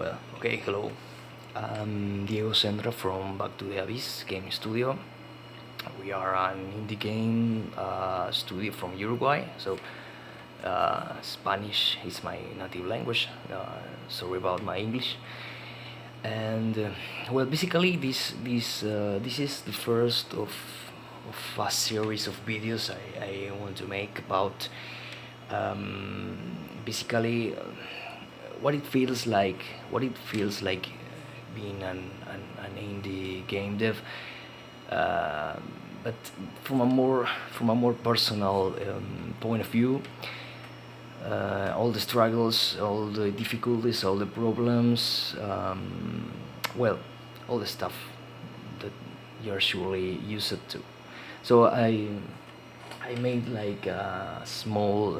Okay, hello. I'm Diego Sendra from Back to the Abyss Game Studio. We are an indie game studio from Uruguay, so Spanish is my native language. Sorry about my English. And basically, this is the first of a series of videos I want to make about basically what it feels like being an indie game dev, uh, but from a more personal point of view. All the struggles, all the difficulties, all the problems, all the stuff that you're surely used to. So I made like a small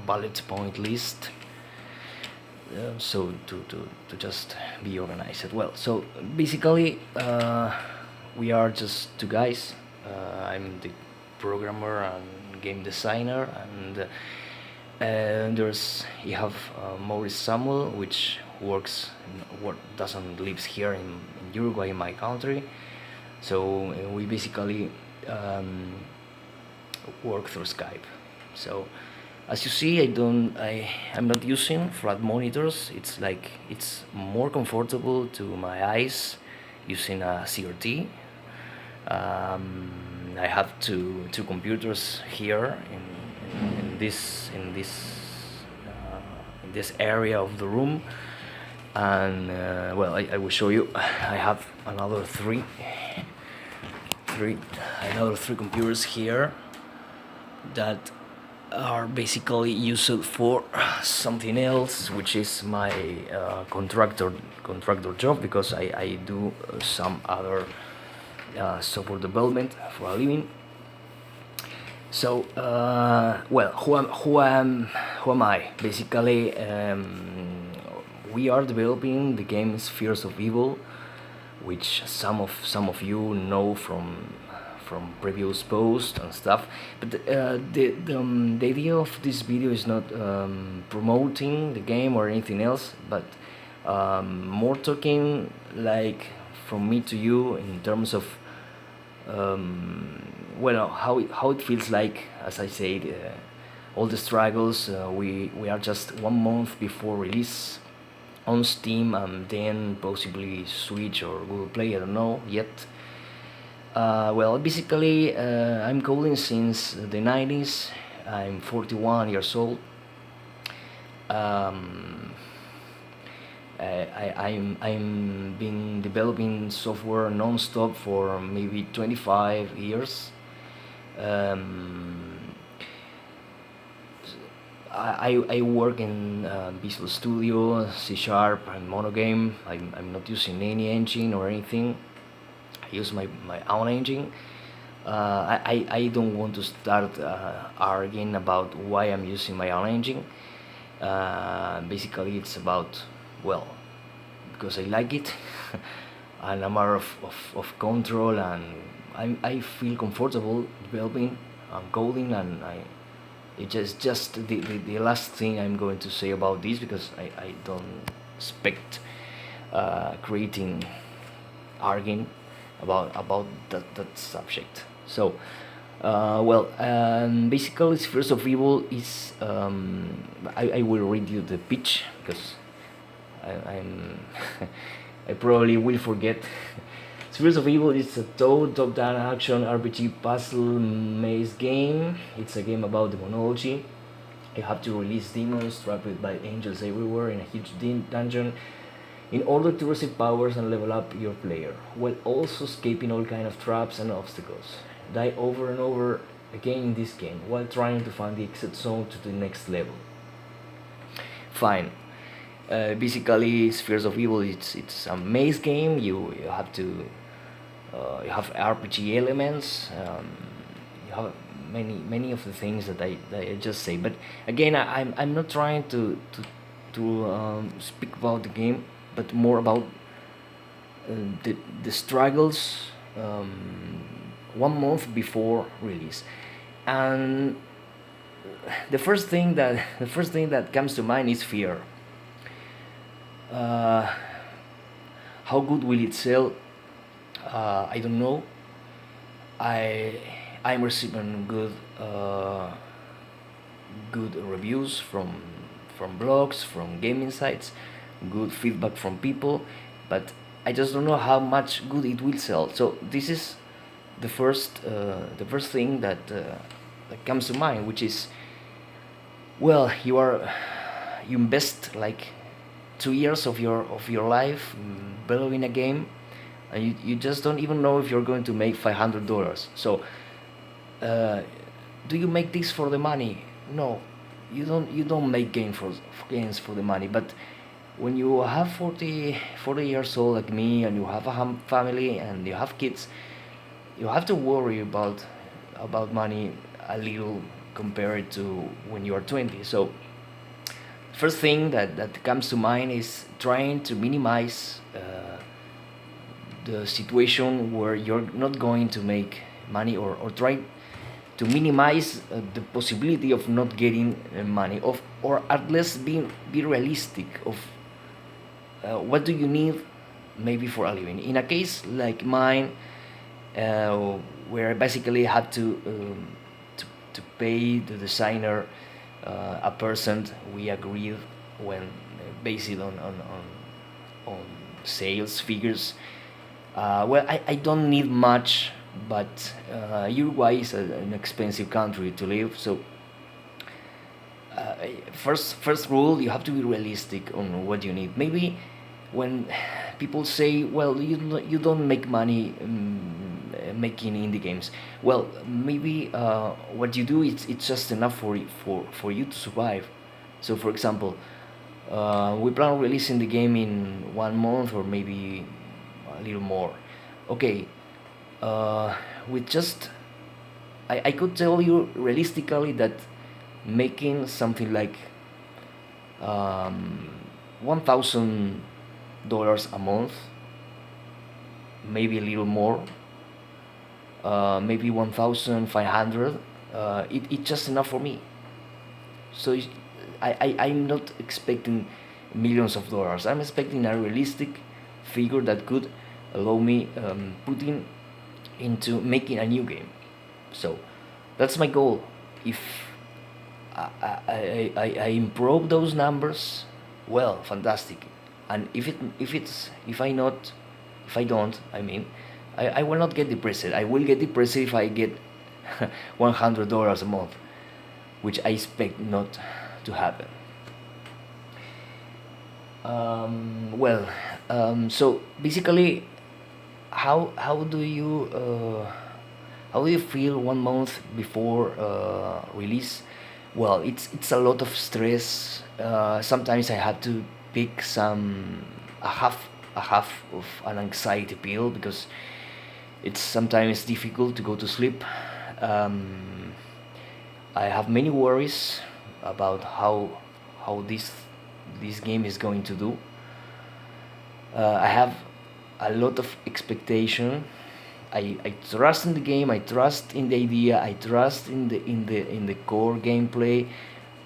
bullet point list, so to just be organized. So basically, we are just two guys. I'm the programmer and game designer, and there's you have Maurice Samuel, which doesn't lives here in Uruguay, in my country. So we basically work through Skype. So as you see, I'm not using flat monitors. It's more comfortable to my eyes using a CRT. I have two computers here in this area of the room, and I will show you. I have another three computers here that are basically used for something else, which is my contractor job, because I do some other software development for a living. So who am I? Basically, we are developing the game Spheres of Evil, which some of you know from previous posts and stuff. But the idea of this video is not promoting the game or anything else, but more talking like from me to you in terms of how it feels like. As I said, all the struggles. We are just 1 month before release on Steam, and then possibly Switch or Google Play. I don't know yet. Basically, I'm coding since the 90s. I'm 41 years old. I'm been developing software non-stop for maybe 25 years. I work in Visual Studio, C# and Monogame. I'm not using any engine or anything. I use my own engine. I don't want to start arguing about why I'm using my own engine. Basically, it's about, because I like it, and a matter of control, and I feel comfortable developing and coding, and it's just the last thing I'm going to say about this, because I don't expect creating arguing about that subject. So basically, Spheres of Evil is I will read you the pitch, because I'm I probably will forget. Spheres of Evil is a top-down action RPG puzzle maze game. It's a game about demonology. You have to release demons trapped by angels everywhere in a huge dungeon in order to receive powers and level up your player, while also escaping all kinds of traps and obstacles. Die over and over again in this game while trying to find the exit zone to the next level. Fine. Basically, Spheres of Evil, it's a maze game. You have to you have RPG elements. You have many of the things that I just say. But again, I'm not trying to speak about the game, but more about the struggles 1 month before release. And the first thing that comes to mind is fear. Uh, how good will it sell? I don't know. I I'm receiving good reviews from blogs, from gaming sites, good feedback from people, but I just don't know how much good it will sell. So this is the first thing that comes to mind, which is, well, you invest like 2 years of your life developing a game, and you just don't even know if you're going to make $500. So uh, do you make this for the money? No, you don't make games for the money. But when you have 40 years old like me, and you have a family and you have kids, you have to worry about money a little compared to when you are 20. So first thing that comes to mind is trying to minimize the situation where you're not going to make money, or try to minimize the possibility of not getting money, or at least be realistic of what do you need maybe for a living. In a case like mine, where I basically had to pay the designer a percent we agreed when based on sales figures. Well, I don't need much, but Uruguay is an expensive country to live. So first rule, you have to be realistic on what you need. Maybe when people say, well, you don't make money making indie games, well, maybe what you do, it's just enough for you to survive. So for example, we plan on releasing the game in 1 month or maybe a little more. Okay, with just I could tell you realistically that making something like $1,000 a month, maybe a little more, maybe 1,500. It's just enough for me. So I'm not expecting millions of dollars. I'm expecting a realistic figure that could allow me putting into making a new game. So that's my goal. If I improve those numbers, well, fantastic. And if I don't, I mean, I will not get depressed. I will get depressed if I get $100 a month, which I expect not to happen. Well, so basically, how do you feel 1 month before release? Well, it's a lot of stress. Sometimes I have to pick a half of an anxiety pill, because it's sometimes difficult to go to sleep. Um, I have many worries about how this game is going to do. I have a lot of expectation. I trust in the game. I trust in the idea. I trust in the core gameplay.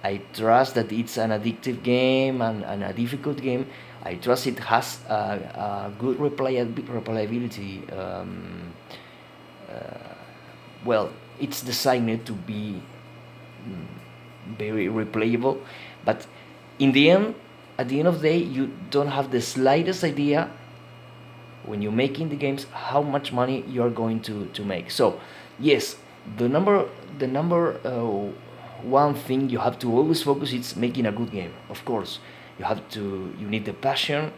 I trust that it's an addictive game and a difficult game. I trust it has a good replayability. Well, it's designed to be very replayable, but in the end, at the end of the day, you don't have the slightest idea when you're making the games how much money you're going to make. So yes, the number one thing you have to always focus is making a good game. Of course, you need the passion,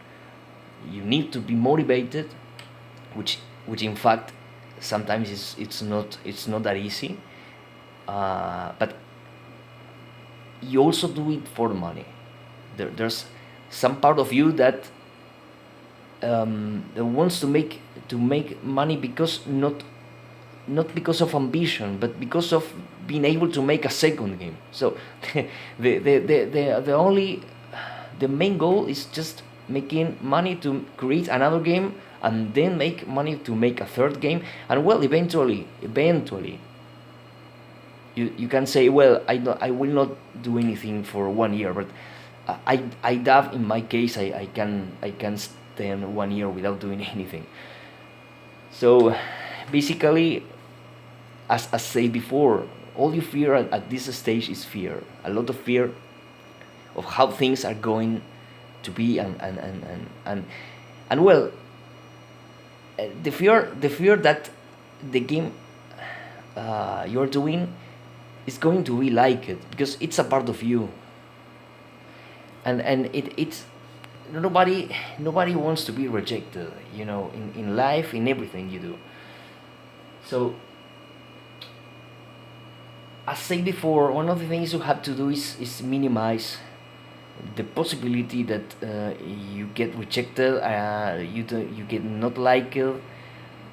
you need to be motivated, which in fact sometimes it's not that easy. But you also do it for the money. There's some part of you that wants to make money, because not because of ambition, but because of being able to make a second game. So the main goal is just making money to create another game, and then make money to make a third game. And well, eventually you can say, well, I will not do anything for 1 year, but I doubt in my case I can stand 1 year without doing anything. So basically, as I said before, all you fear at this stage is fear. A lot of fear of how things are going to be, and well, the fear that the game you're doing is going to be like it because it's a part of you, and it's nobody wants to be rejected, in life, in everything you do. So, as said before, one of the things you have to do is minimize the possibility that you get rejected, you get not liked,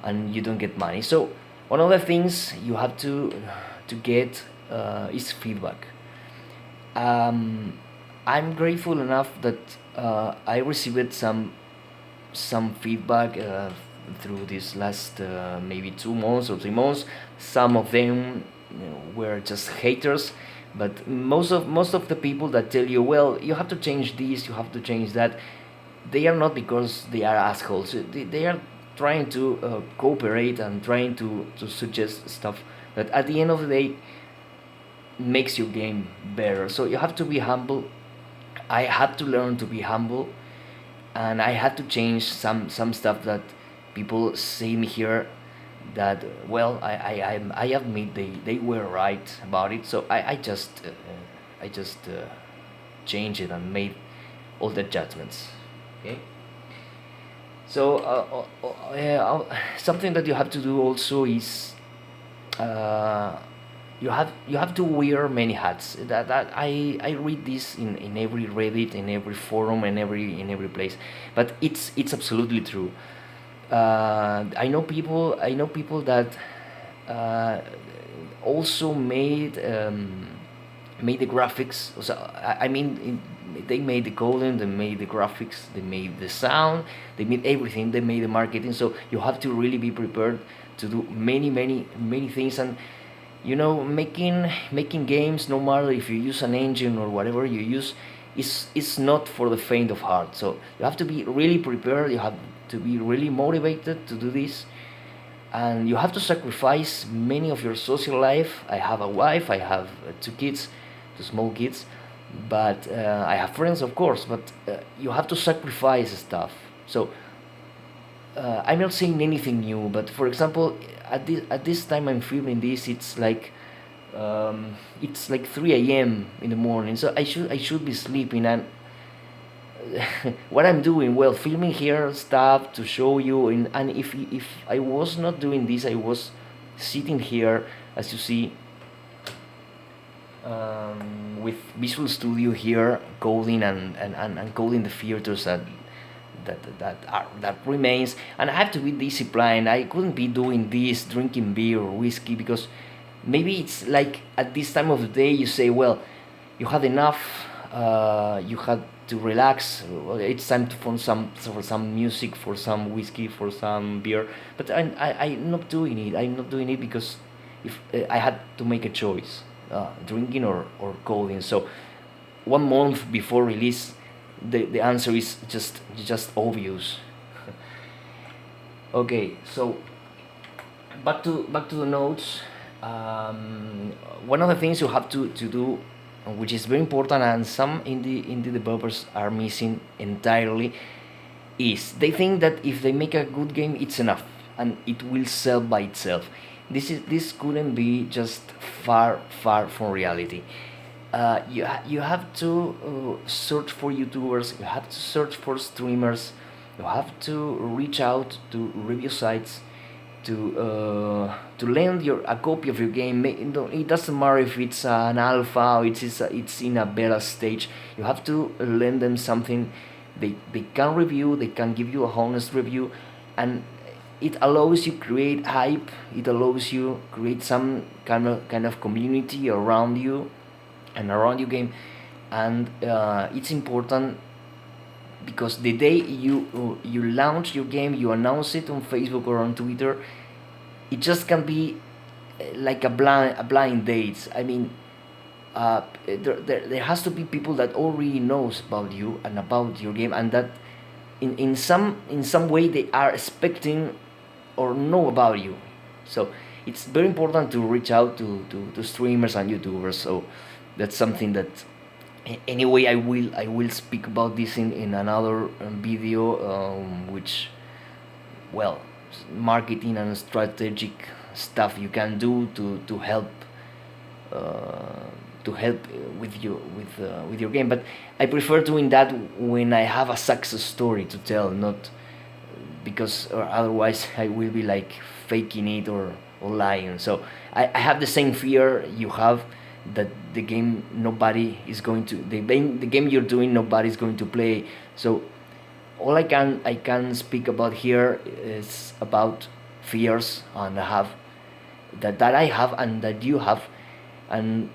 and you don't get money. So one of the things you have to get is feedback. um, I'm grateful enough that I received some feedback through these last maybe 2 months or 3 months. Some of them were just haters, but most of the people that tell you, well, you have to change this, you have to change that, they are not because they are assholes. They are trying to cooperate and trying to suggest stuff that at the end of the day makes your game better. So you have to be humble. I had to learn to be humble, and I had to change some stuff that people say me here, that, well, I admit they were right about it. So I just changed it and made all the judgments. Okay. So something that you have to do also is uh, you have to wear many hats. That I read this in every Reddit, in every forum, in every place, but it's absolutely true. I know people that uh, also made the graphics. So I mean, they made the coding, they made the graphics, they made the sound, they made everything, they made the marketing. So you have to really be prepared to do many things. And making games, no matter if you use an engine or whatever you use, is not for the faint of heart. So you have to be really prepared, you have to be really motivated to do this, and you have to sacrifice many of your social life. I have a wife, I have two kids, two small kids, but I have friends, of course, but you have to sacrifice stuff. So I'm not saying anything new, but for example, at this time I'm filming this, it's like 3 a.m. in the morning, so I should be sleeping. And what I'm doing, well, filming here stuff to show you, and if I was not doing this, I was sitting here, as you see, with Visual Studio here, coding and coding the filters that remains. And I have to be disciplined. I couldn't be doing this, drinking beer or whiskey, because maybe it's like at this time of the day you say, well, you had enough, you had to relax. Well, it's time for some music, for some whiskey, for some beer. But I'm not doing it. I'm not doing it because if I had to make a choice, drinking or coding. So 1 month before release, the answer is just obvious. Okay, so back to the notes. One of the things you have to do, which is very important, and some indie developers are missing entirely, is they think that if they make a good game, it's enough and it will sell by itself. This couldn't be just far from reality. You have to search for YouTubers, you have to search for streamers, you have to reach out to review sites to lend a copy of your game. It doesn't matter if it's an alpha or it's in a beta stage. You have to lend them something they can review, they can give you a honest review, and it allows you create hype. It allows you create some kind of community around you and around your game. And it's important because the day you launch your game, you announce it on Facebook or on Twitter, it just can be like a blind date. I mean, there has to be people that already knows about you and about your game, and that in some way they are expecting or know about you. So it's very important to reach out to streamers and YouTubers. So that's something that anyway I will speak about this in another video, which, well, marketing and strategic stuff you can do to help uh, with your game. But I prefer doing that when I have a success story to tell, not because, or otherwise I will be like faking it or lying. So I have the same fear you have, that the game nobody is going to the game you're doing nobody's going to play. So all I can speak about here is about fears and I have that I have and that you have. And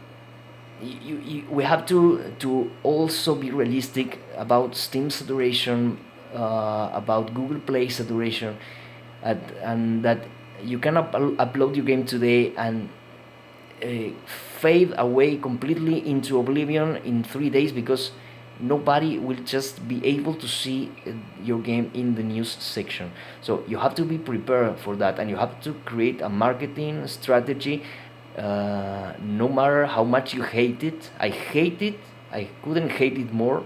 we have to also be realistic about Steam saturation, about Google Play saturation, and that you can upload your game today and uh, fade away completely into oblivion in 3 days, because nobody will just be able to see your game in the news section. So you have to be prepared for that, and you have to create a marketing strategy. No matter how much you hate it, I hate it. I couldn't hate it more.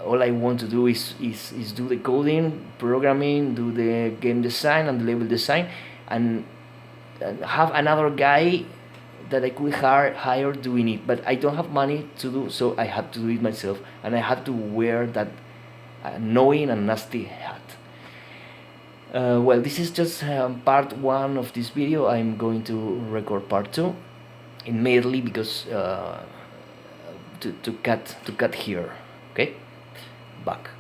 All I want to do is do the coding, programming, do the game design and the level design, and have another guy that I could hire doing it. But I don't have money to do so. I have to do it myself, and I have to wear that annoying and nasty hat. Well, this is just part one of this video. I'm going to record part two immediately, because to cut here. Okay, back.